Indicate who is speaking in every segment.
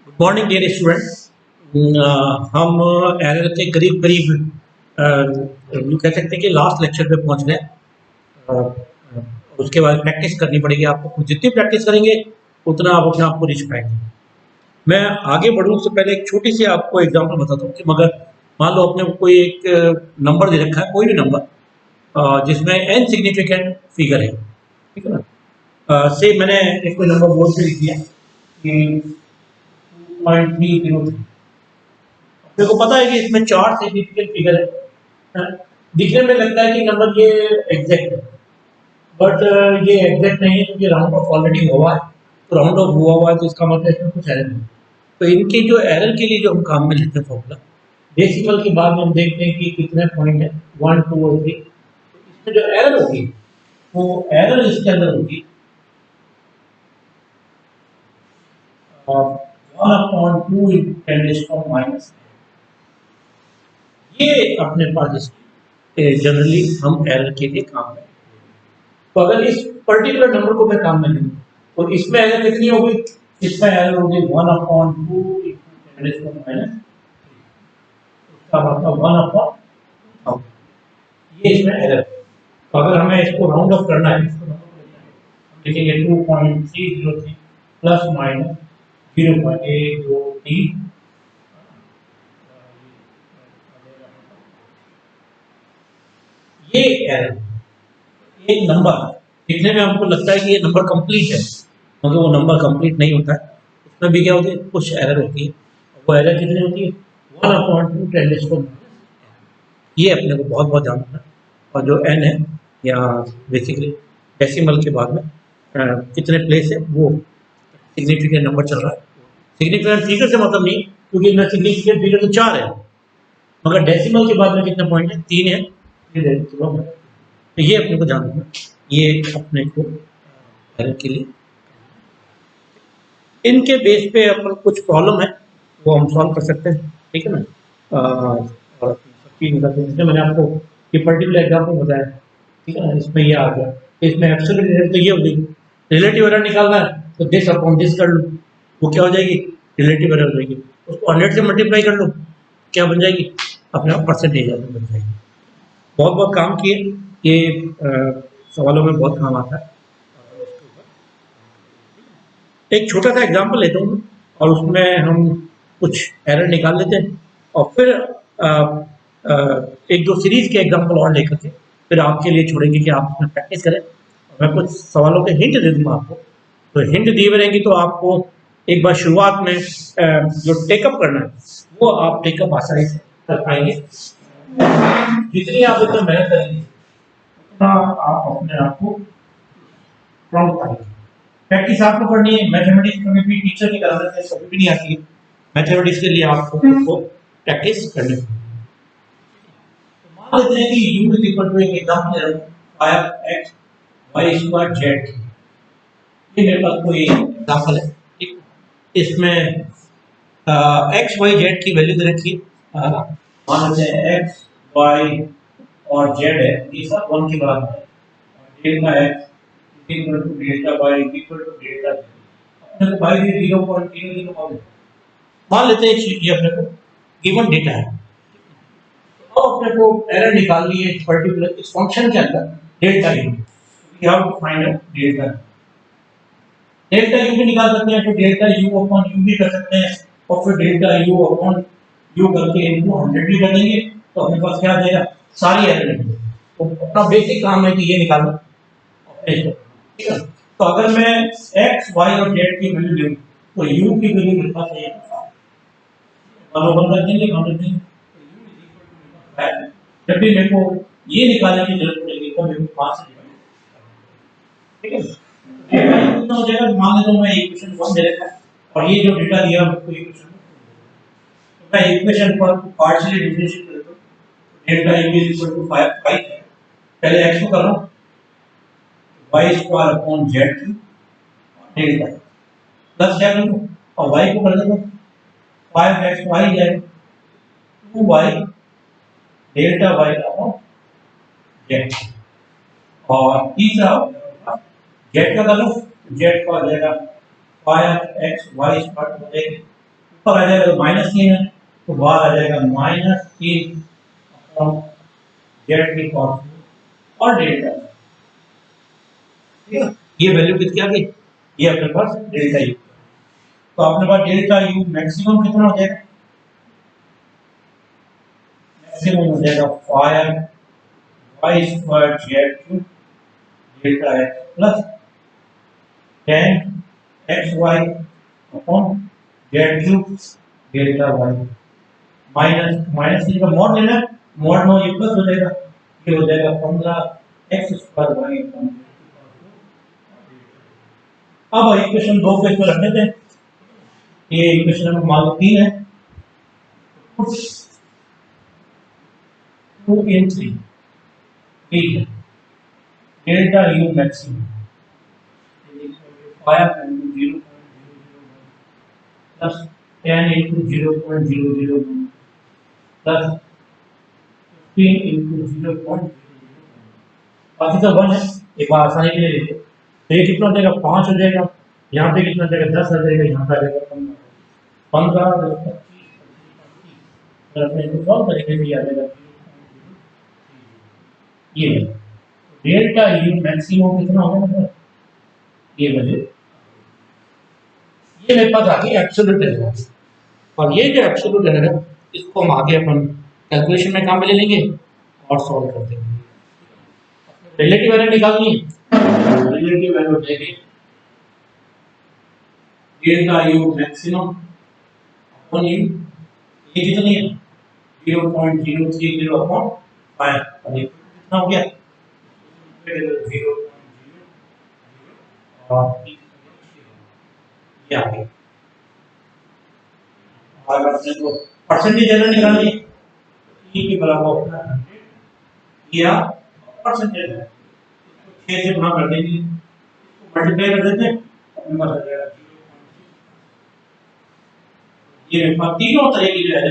Speaker 1: Good morning dear student. हम error के करीब करीब यूँ कह सकते हैं कि लास्ट लेक्चर पे पहुंच गए। उसके बाद प्रैक्टिस करनी पड़ेगी आपको। जितनी प्रैक्टिस करेंगे उतना आप अपने आप को रिच पाएंगे। मैं आगे बढ़ूँ उससे पहले एक छोटी सी आपको एग्जांपल बताता हूँ कि मगर मान लो अपने को कोई एक नंबर दे रखा है, कोई भी नंबर जिसमें n सिग्निफिकेंट फिगर है, ठीक है ना। से मैंने एक कोई नंबर बोर्ड पे लिख दिया कि 2.303। मेरे को पता है कि इसमें 4 सिग्निफिकेंट फिगर है। दिखने में लगता है कि नंबर ये एग्जैक्ट है, बट ये एग्जैक्ट नहीं है क्योंकि राउंड ऑफ ऑलरेडी हुआ है। तो राउंड ऑफ हुआ है तो इसका मतलब इसमें कुछ एरर नहीं। तो इनके जो एरर के लिए जो हम काम में लेते हैं फॉर्मूला, डेसिमल के बाद हम देखते हैं कि कितने पॉइंट है, 1 2 और 3। तो इसमें जो एरर होगी वो एरर इसके अंदर होगी 1/2 × 10⁻⁻। ये अपने पास जनरली हम एरर के लिए काम में। तो अगर इस पर्टिकुलर नंबर को मैं काम में लूँ तो इसमें एरर कितनी होगी? इसमें एरर होगी 1/2 × 10⁻⁻। उसका मतलब 1/1000। ये इसमें एरर है। तो अगर हमें इसको राउंड ऑफ करना है, इसको नंबर को लेना है, हम लिखेंगे 2.303 प्लस माइनस 0.123। ये एरर एक नंबर दिखने में हमको लगता है कि ये नंबर कंप्लीट है, मगर वो नंबर कंप्लीट नहीं होता है। उसमें भी क्या होती है, कुछ एरर होती है। वो एरर कितनी होती है? 1/2 10⁻⁻। ये अपने को बहुत बहुत ध्यान रखना है। और जो n है या बेसिकली डेसिमल के बाद में कितने प्लेस है वो सिग्निफिकेंट नंबर चल रहा है। सिग्निफिकेंट फिगर से मतलब नहीं, क्योंकि इनमें सिग्निफिकेंट फिगर तो 4 है, मगर डेसिमल के बाद में कितने पॉइंट है? 3 है। तो ये अपने को ध्यान रखना, ये अपने को एरर के लिए। इनके बेस पे अपन कुछ प्रॉब्लम है वो हम सॉल्व कर सकते हैं, ठीक है ना। और जैसे मैंने आपको ये पर्टिकुलर एग्जाम्पल बताया, ठीक है ना, इसमें ये आ गया। इसमें एब्सोल्यूट एरर तो ये हो गई। रिलेटिव एरर निकालना है तो दिस अपॉन दिस कर लो, वो क्या हो जाएगी? रिलेटिव एरर हो जाएगी। उसको 100 से मल्टीप्लाई कर लो, क्या बन जाएगी? अपने आप परसेंटेज बन जाएगी। बहुत बहुत काम किए, ये सवालों में बहुत काम आता है। एक छोटा सा एग्जांपल लेता हूँ और उसमें हम कुछ एरर निकाल लेते हैं और फिर एक दो सीरीज के एग्जांपल और लेकर के फिर आपके लिए छोड़ेंगे कि आप उसमें प्रैक्टिस करें। मैं कुछ सवालों के हिंट दे दूंगा आपको, तो हिंट दिए हुए रहेंगे तो आपको एक बार शुरुआत में जो टेकअप करना है वो आप टेकअप आसानी से कर पाएंगे। जितनी आप इसमें मेहनत करेंगे उतना आप अपने आप को प्राउड पाएंगे। प्रैक्टिस आपको करनी है। मैथमेटिक्स कभी भी टीचर की कराने से कभी भी नहीं आती है। मैथमेटिक्स के लिए आपको प्रैक्टिस करनी है। मान लेते हैं कि u इज इक्वल टू, एक एग्जांपल है 5x y² z। ये मेरे पास कोई एग्जांपल है, ठीक। इसमें x y z की वैल्यू दे रखी है। मान लेते हैं x y और z है, ये सब 1 के बराबर है। Delta x equal to delta y equal to delta z। अपने को y 0.30 मान लेते हैं ये अपने को गिवन डेटा है। तो अब अपने को एरर निकालनी है पर्टिकुलर इस फंक्शन के अंदर delta u. We have to find out delta. Delta u भी निकाल सकते हैं, तो डेल्टा यू अपॉन यू भी कर सकते हैं और फिर डेल्टा यू अपॉन यू करके इनको 100 भी कर देंगे तो अपने पास क्या आ जाएगा? सारी एरर निकलेगी। तो अपना बेसिक काम है कि ये निकालना अपने को, ठीक है। तो अगर मैं x y और z की वैल्यू लूं तो u की वैल्यू मेरे पास है, बराबर कर देंगे, बराबर देंगे। जब भी मेरे को ये निकालने की जरूरत पड़ेगी तो मेरे को 5 से डिवाइड, ठीक है। डेटा कितना हो जाएगा? मान लेता हूं मैं इक्वेशन 1 दे रखा है और ये जो डेटा दिया है उसको इक्वेशन, तो मैं इक्वेशन पर पार्शियली डिफरेंशिएट करता हूं। Delta u is equal to 5 पहले x को कर रहा हूं y² upon z delta plus क्या करूं और y को कर देता हूं 5x y जाएगा 2y delta y upon z। और तीसरा z का कर लो, z का हो जाएगा 5x y² हो जाएगी ऊपर आ जाएगा तो -3 है, तो बाहर आ जाएगा -3 अपॉन जेड की पावर 4 और डेल्टा। ठीक है, ये वैल्यू कितनी आ गई, ये अपने पास डेल्टा यू। तो अपने पास डेल्टा यू मैक्सिमम कितना हो जाएगा, मैक्सिमम हो जाएगा 5y² z cube delta x plus 10xy upon z cube delta y minus minus का मॉड लेना है, मॉड में ये प्लस हो जाएगा, ये हो जाएगा 15x² वाई अपॉन। अब इक्वेशन 2 को इसमें रख देते हैं, ये इक्वेशन नंबर मालूम 3 है, 2 in 3 ठीक है, delta U maximum 5 into 0.001 plus 10 into 0.001 plus 15 into 0.001, बाकी सब 1 है, एक बार आसानी के लिए लिखो। तो ये कितना हो जाएगा, 5 हो जाएगा, यहाँ पे कितना हो जाएगा, 10 आ जाएगा, यहाँ पे आ जाएगा 15, 15 25 तो सॉल्व करेंगे तो ये आ जाएगा ये डेल्टा यू मैक्सिमम कितना होगा, ये वैल्यू, ये मेरे पास आ गई एब्सोल्यूट एरर। और ये जो एब्सोल्यूट एरर है इसको हम आगे अपन कैलकुलेशन में काम में ले लेंगे और सॉल्व कर देंगे। रिलेटिव एरर निकालनी है, रिलेटिव एरर हो जाएगी delta U maximum upon you, ये कितनी है 0.030 अपॉन 5, और ये कितना हो गया 0.0 और ये आ गया। और अपने को परसेंटेज एरर निकालनी है, ई के बराबर होता है 100 या परसेंटेज है, 6 से गुणा कर देंगे, मल्टीप्लाई कर देते हैं, नंबर आ जाएगा 0। ये तीनों तरह की जो है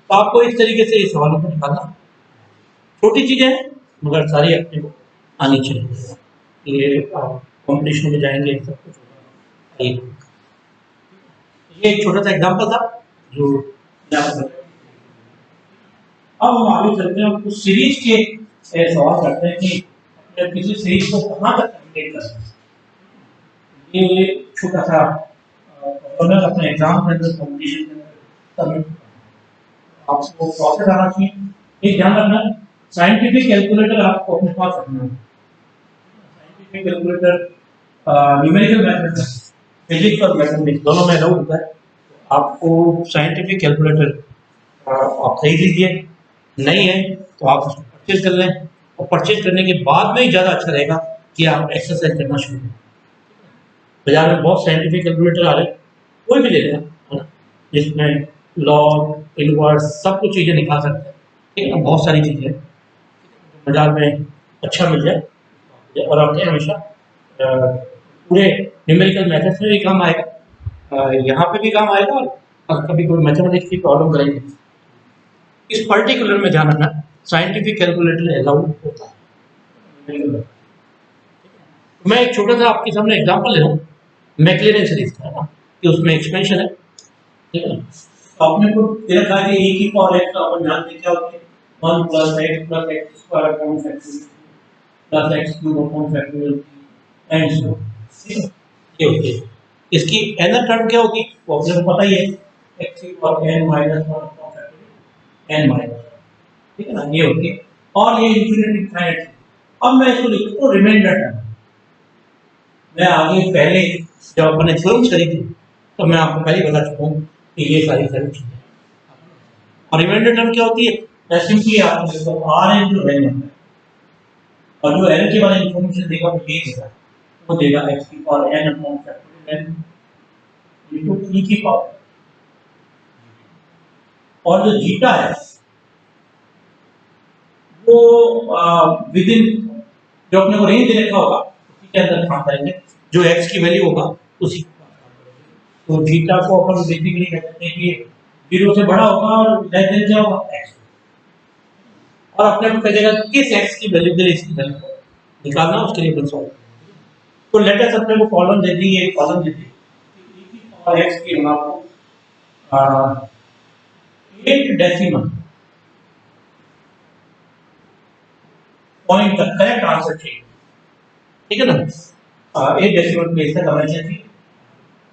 Speaker 1: तो आपको इस तरीके से इस सवालों को निकालना, छोटी चीजें हैं मगर सारी अपने को आनी चाहिए, ये कॉम्पिटिशन में जाएंगे सब कुछ होगा। ये एक छोटा सा एग्जांपल था जो अब हम आगे चलते हैं, कुछ सीरीज के सवाल करते हैं कि किसी सीरीज को कहाँ तक कंप्लीट कर सकते हैं। ये छोटा सा अपने एग्जाम के अंदर कॉम्पिटिशन के अंदर आपको प्रोसेस आना चाहिए। एक ध्यान रखना, साइंटिफिक कैलकुलेटर आपको अपने पास रखना है। Scientific calculator numerical method, physics और मैथमेटिक्स दोनों में अलाउ होता है। आपको साइंटिफिक कैलकुलेटर आप खरीद लीजिए, नहीं है तो आप उसको परचेज कर लें, और परचेज करने के बाद में ही ज़्यादा अच्छा रहेगा कि आप एक्सरसाइज करना शुरू करें। बाजार में बहुत साइंटिफिक कैलकुलेटर आ रहे हैं, कोई भी ले लेना है ना, जिसमें लॉग इनवर्स सब कुछ चीज़ें निकाल सकते हैं, ठीक है, बहुत सारी चीज़ें बाजार में अच्छा मिल जाए। और आपने हमेशा पूरे न्यूमेरिकल मेथड्स में भी काम आएगा, यहाँ पे भी काम आएगा, और कभी कोई मैथमेटिक्स की प्रॉब्लम करेंगे इस पर्टिकुलर में ध्यान रखना, साइंटिफिक कैलकुलेटर अलाउड होता है। मैं एक छोटा सा आपके सामने एग्जांपल ले रहा हूँ मैक्लेरन सीरीज का, है ना, कि उसमें एक्सपेंशन है, ठीक है। तो आपने को दे रखा है e की पावर x का अपन जानते हैं क्या होता है 1 + x + x square upon factorial plus x cube upon factorial and so, ठीक है, ये होती है। इसकी nth टर्म क्या होगी वो आपको पता ही है, x की power n - 1 upon factorial n minus, ठीक है ना, ये होती है। और ये इंफिनिटी फाइनाइट। अब मैं इसको लिखता हूँ रिमाइंडर टर्म। मैं आगे पहले जब अपने थ्योरम्स करी थी तो मैं आपको पहले बता चुका हूँ कि ये सारी चीजें। और रिमाइंडर टर्म क्या होती है, सिंपली आपको देखो r into n होता है, और जो n के बारे में इंफॉर्मेशन देगा वो ये देगा, वो देगा x की power n upon factorial n into e की पावर, और जो जीटा है वो विद इन जो अपने को रेंज दे रखा होगा उसी के अंदर काम करेंगे, जो x की वैल्यू होगा उसी। तो जीटा को अपन बेसिकली कहते हैं कि 0 से बड़ा होगा और लेस देन क्या होगा x, और अपने को कहेगा किस x की वैल्यू के लिए इसकी वैल्यू निकालना, उसके लिए अपन सॉल्व। तो लेट अस अपने को कॉलम दे दी, ये कॉलम दे दी e की और x की हम आपको 8 डेसिमल पॉइंट का करेक्ट आंसर चाहिए, ठीक है ना। 8 डेसिमल प्लेस तक हमें चाहिए,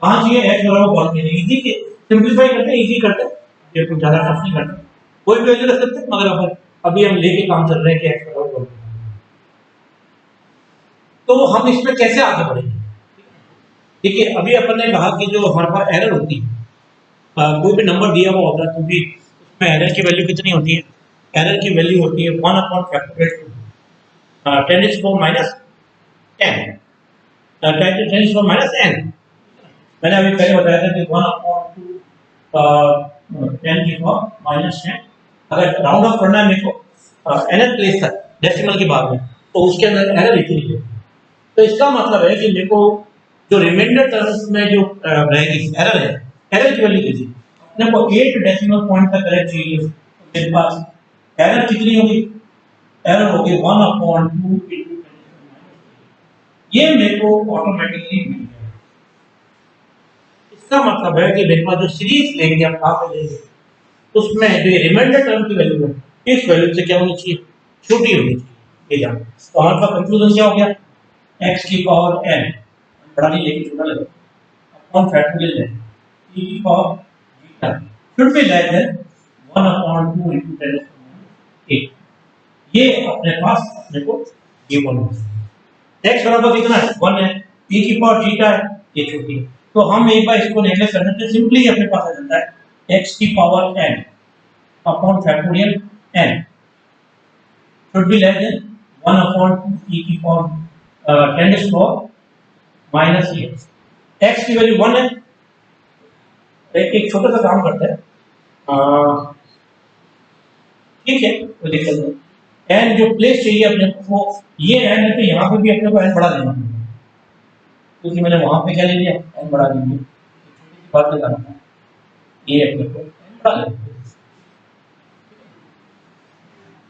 Speaker 1: कहाँ चाहिए, x बराबर वन के लिए। इजी के सिंपलीफाई करते हैं, इजी करते हैं, ये कुछ ज्यादा टफ नहीं करते, कोई भी वैल्यू रख सकते हैं, मगर अपन अभी हम लेके काम चल रहे हैं कि x बराबर वन। तो हम इसमें कैसे आगे बढ़ेंगे? देखिए अभी अपन ने कहा कि जो हमारे पास एरर होती है, कोई भी नंबर दिया हुआ होता है तो भी उसमें एरर की वैल्यू कितनी होती है? एरर की वैल्यू होती है 1 upon factorial 10 is power minus 10, 10 is power minus n। मैंने अभी पहले बताया था कि 1 अपॉन 2 10 की पावर माइनस 10। अगर राउंड ऑफ करना है मेरे को nth प्लेस तक डेसिमल के बाद में, तो उसके अंदर एरर इतनी है। तो इसका मतलब है कि मेरे को जो रिमाइंडर टर्म्स में जो रहेगी एरर है, एरर की वैल्यू कितनी, अपने को 8 डेसिमल पॉइंट तक करेक्ट चाहिए। तो मेरे पास एरर कितनी होगी? एरर होगी 1 अपॉन 2 इंटू 10। ये मेरे को ऑटोमेटिकली मिल गया। इसका मतलब है कि मेरे पास जो सीरीज लेंगे हम कहाँ पे लेंगे, उसमें जो रिमाइंडर टर्म की वैल्यू है इस वैल्यू से क्या होनी चाहिए, छोटी होनी चाहिए। ये जान तो हमारे पास कंक्लूजन क्या हो गया, x की पावर n बड़ा नहीं लेके छोटा ले अपॉन फैक्टोरियल n e की power beta should be less than 1 upon 2 into 10 8। ये अपने पास अपने को गिवन हो, x बराबर कितना है 1 है, e की पावर जीटा है, ये छोटी है। तो हम एक बार इसको नेगलेक्ट कर देते हैं, सिंपली अपने पास आ जाता है x की power n upon factorial n should be less than 1 upon 2 e की power 10 is power minus 8। x की वैल्यू 1 है। एक छोटा सा काम करते हैं, ठीक है कोई दिक्कत नहीं। n जो प्लेस चाहिए अपने को, ये n है तो यहाँ पे भी अपने को n बढ़ा देना है, क्योंकि मैंने वहां पे क्या ले लिया, n बढ़ा दीजिए, छोटी सी बात बताना है, ये अपने को n बढ़ा देना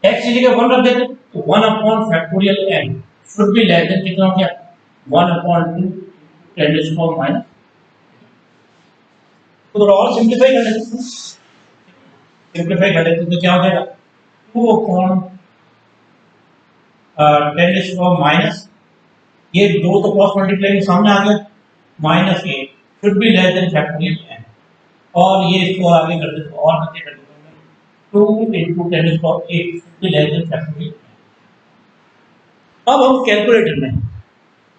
Speaker 1: x की जगह 1 रख देते हैं, तो 1 upon factorial n should be less than कितना हो गया 1 अपॉन 2 10 टू पावर माइनस। तो थोड़ा और सिंपलीफाई कर लेते हैं, सिंपलीफाई कर लेते हैं तो क्या हो जाएगा 2 अपॉन 10 टू पावर माइनस, ये दो तो क्रॉस मल्टीप्लाई के सामने आ गया, minus 8 should be less than factorial n। और ये इसको आगे कर देते और करते करते 2 into 10 is power 8 should be less than factorial. अब हम कैलकुलेटर में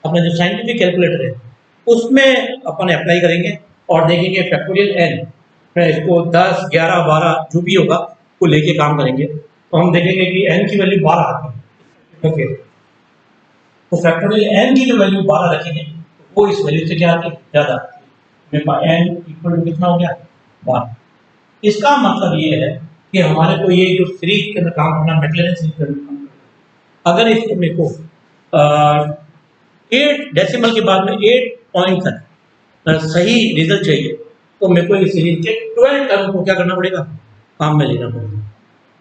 Speaker 1: अपना जो साइंटिफिक कैलकुलेटर है उसमें अपन अप्लाई करेंगे और देखेंगे फैक्टोरियल n, मैं इसको 10 11 12 जो भी होगा वो लेके काम करेंगे, तो हम देखेंगे कि n की वैल्यू 12 आती है। ओके, तो फैक्टोरियल n की जो वैल्यू 12 रखेंगे वो इस वैल्यू से क्या आती है, ज़्यादा आती है। मेरे पास n इक्वल टू कितना हो गया 12। इसका मतलब ये है कि हमारे को ये जो सीरीज के अंदर काम करना, मैक्लेरन सीरीज के अंदर काम करना, अगर इसको मेरे को 8 डेसिमल के बाद में 8 पॉइंट तक सही रिजल्ट चाहिए, तो मेरे को इस सीरीज के 12 टर्म को क्या करना पड़ेगा, काम में लेना पड़ेगा।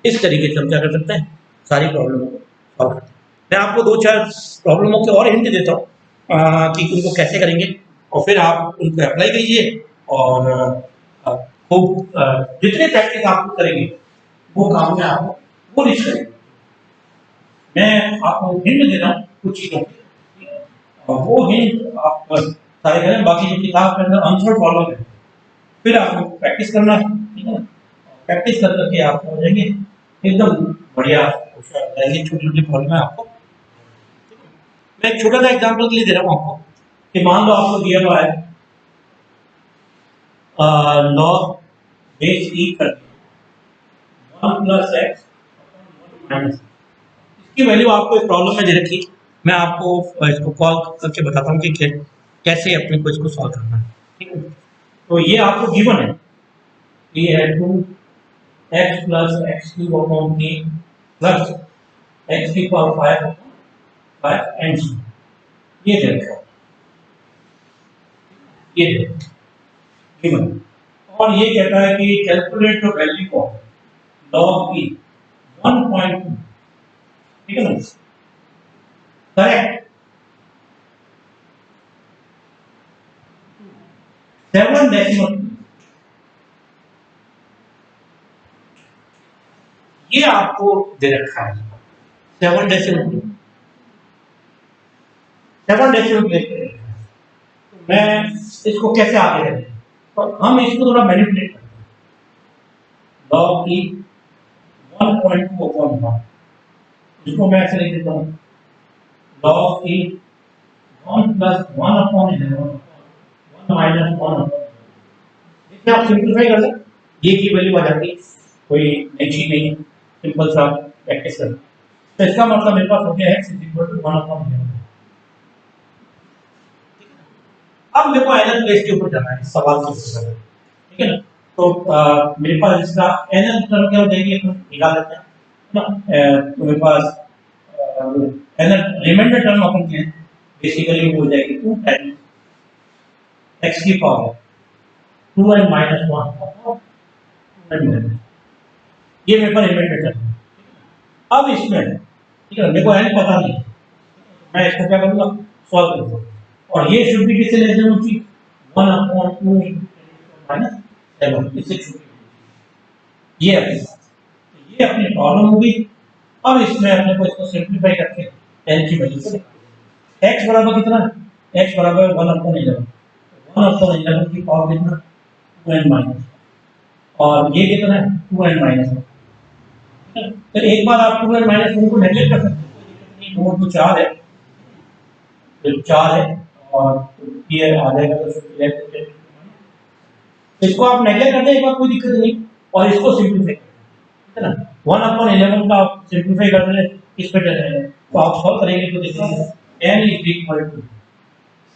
Speaker 1: इस तरीके से हम क्या कर सकते हैं, सारी प्रॉब्लमों को सॉल्व करते हैं। मैं आपको 2-4 प्रॉब्लमों के और हिंट देता हूँ कि उनको कैसे करेंगे, और फिर आप उनको अप्लाई कीजिए और खूब जितने प्रैक्टिस आप करेंगे वो काम में आपको वो रिच करेंगे। मैं आपको हिंट दे रहा हूँ कुछ चीज़ों की, और वो हिंट आप सारे करें, बाकी जो किताब के अंदर आंसर प्रॉब्लम है फिर आपको प्रैक्टिस करना है, ठीक है। प्रैक्टिस कर करके आप हो जाएंगे एकदम बढ़िया होशियार हो जाएंगे। छोटी छोटी प्रॉब्लम है आपको, मैं एक छोटा सा एग्जांपल के लिए दे रहा हूँ आपको कि मान लो आपको दिया हुआ है लॉग बेस ई कर 1 प्लस एक्स माइनस, इसकी वैल्यू आपको इस प्रॉब्लम में दे रखी, मैं आपको इसको कॉल करके बताता हूँ कि कैसे अपने को इसको सॉल्व करना है, ठीक है। तो ये आपको गिवन है, ये है 2x plus x cube upon 3 plus x की पावर 5 अपॉन 5 एंड ये दे रखा है, ये दे गिवन। और ये कहता है कि calculate the value of log e 1.2, ठीक है ना, करेक्ट 7 डेसिमल ये आपको दे रखा है 7 डेसिमल 7 डेसिमल। तो मैं इसको कैसे आगे रखें, तो हम इसको थोड़ा मैनिपुलेट करते हैं। लॉग की 1.2 अपॉन 1, इसको मैं ऐसे लिख देता हूँ लॉग की 1 प्लस 1 अपॉन 11 1 माइनस 1 अपॉन, इसमें आप सिंप्लीफाई कर सकते, ये की वैल्यू आ जाती है, कोई नई चीज नहीं है, सिंपल सा प्रैक्टिस करना। तो इसका मतलब मेरे पास हो गया x is equal to 1 upon 11। अब मेरे को एनएल प्लेस के ऊपर जाना है, सवाल के ऊपर, ठीक है ना। तो मेरे पास इसका एनएल टर्म क्या हो जाएगी, अपन निकाल लेते हैं ना। तो मेरे पास एनएल रिमाइंडर टर्म अपन के बेसिकली हो जाएगी 2 टाइम्स x की पावर 2n माइनस 1, ये मेरे पास रिमाइंडर टर्म है। अब इसमें ठीक है, मेरे को n पता नहीं है, मैं इसको क्या करूंगा, सॉल्व करूंगा, और ये शुड बी किससे लेस देन होगी 1 अपॉन 2 माइनस 7, इससे छोटी ये अपनी बात, तो ये अपनी प्रॉब्लम होगी। अब इसमें अपने को इसको सिंपलीफाई करके n की वैल्यू से x बराबर कितना है, x बराबर 1 अपॉन 11, 1 अपॉन 11 की पावर कितना 2n माइनस, और ये कितना है 2n माइनस। तो एक बार आप 2n माइनस 1 को नेगलेक्ट कर सकते हो, 2 तो 4 है, तो 4 है और ये आ जाएगा, तो इसको आप नेगलेक्ट करते हैं एक बार, कोई दिक्कत नहीं, और इसको सिंपलीफाई ठीक है ना, 1 अपॉन 11 का आप सिंपलीफाई कर रहे हैं, किस पे कर रहे हैं, तो आप सॉल्व करेंगे तो देखिए n इज इक्वल टू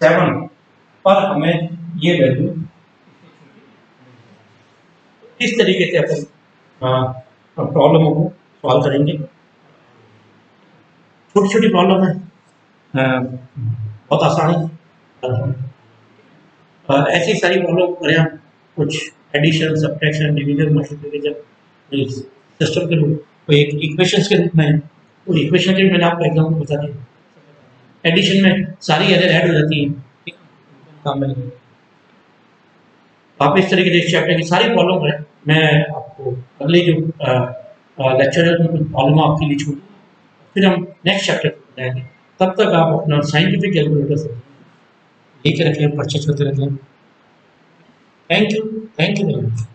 Speaker 1: 7 पर हमें ये वैल्यू इस तरीके से अपन प्रॉब्लम को सॉल्व करेंगे। छोटी छोटी प्रॉब्लम है, बहुत आसान है, ऐसी सारी प्रॉब्लम करें हम, कुछ addition subtraction division multiplication system के रूप, कोई एक इक्वेशंस के रूप में, और इक्वेशन के मैंने आपको एग्जांपल बता दिया, एडिशन में सारी एरर ऐड हो जाती है, ठीक काम में आप इस तरीके से इस चैप्टर की सारी प्रॉब्लम है, मैं आपको अगले जो लेक्चर है उसमें प्रॉब्लम आपके लिए छोड़, फिर हम नेक्स्ट चैप्टर बताएंगे। तब तक आप अपना साइंटिफिक कैलकुलेटर से लेके रखें, परचेज करते रखें। Thank you very much.